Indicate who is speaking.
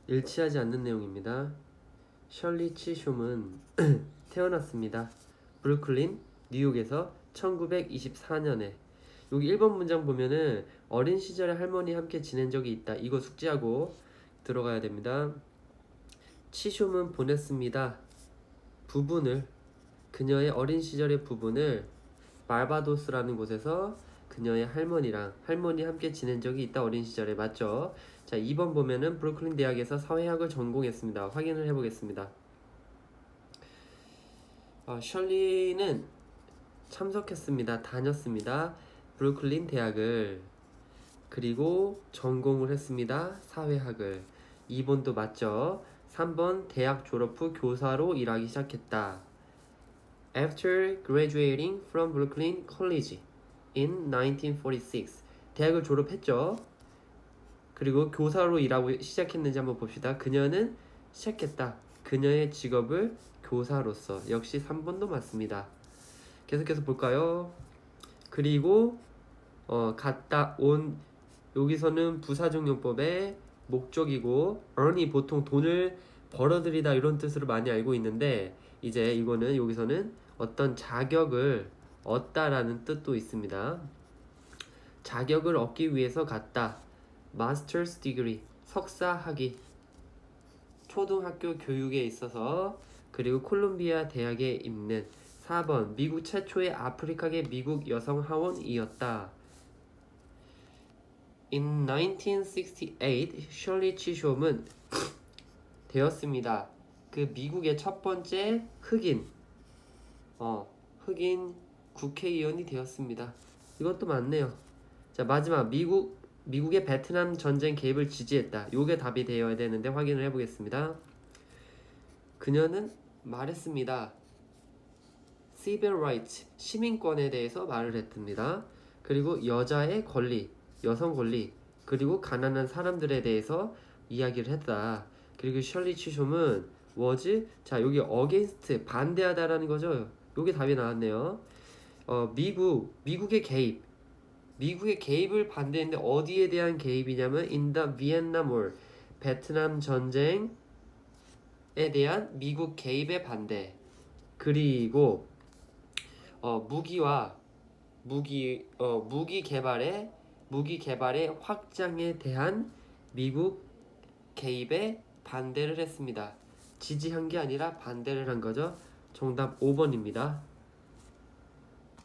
Speaker 1: 일치하지 않는 내용입니다. 셜리 치숑은 태어났습니다. 브루클린, 뉴욕에서 1924년에. 여기 1번 문장 보면은 어린 시절에 할머니 함께 지낸 적이 있다. 이거 숙지하고 들어가야 됩니다. 치숑은 보냈습니다. 부분을 그녀의 어린 시절의 부분을 바바도스라는 곳에서 그녀의 할머니 함께 지낸 적이 있다. 어린 시절에. 맞죠? 자, 2번 보면은 브루클린 대학에서 사회학을 전공했습니다. 확인을 해보겠습니다. 셜리는 참석했습니다. 다녔습니다. 브루클린 대학을. 그리고 전공을 했습니다. 사회학을. 2번도 맞죠? 3번 대학 졸업 후 교사로 일하기 시작했다. After graduating from Brooklyn College in 1946. 대학을 졸업했죠. 그리고 교사로 일하고 시작했는지 한번 봅시다. 그녀는 시작했다. 그녀의 직업을 교사로서. 역시 3번도 맞습니다. 계속해서 볼까요? 그리고 갔다 온, 여기서는 부사적용법의 목적이고 earn이 보통 돈을 벌어들이다 이런 뜻으로 많이 알고 있는데, 이제 이거는 여기서는 어떤 자격을 얻다라는 뜻도 있습니다. 자격을 얻기 위해서 갔다. 마스터스 디그리, 석사 학위, 초등학교 교육에 있어서. 그리고 콜롬비아 대학에 있는. 4번 미국 최초의 아프리카계 미국 여성 하원이었다. In 1968, 셜리 치숑은 되었습니다. 그 미국의 첫 번째 흑인 국회의원이 되었습니다. 이것도 맞네요. 자, 마지막 미국의 베트남 전쟁 개입을 지지했다. 요게 답이 되어야 되는데 확인을 해보겠습니다. 그녀는 말했습니다. Civil Rights, 시민권에 대해서 말을 했습니다. 그리고 여자의 권리, 여성 권리, 그리고 가난한 사람들에 대해서 이야기를 했다. 그리고 셜리 치숑은 was, 자 여기 against, 반대하다라는 거죠. 요게 답이 나왔네요. 미국의 개입을 반대했는데 어디에 대한 개입이냐면 in the Vietnam War, 베트남 전쟁에 대한 미국 개입의 반대. 그리고 무기 개발의 확장에 대한 미국 개입에 반대를 했습니다. 지지한 게 아니라 반대를 한 거죠. 정답 5번입니다.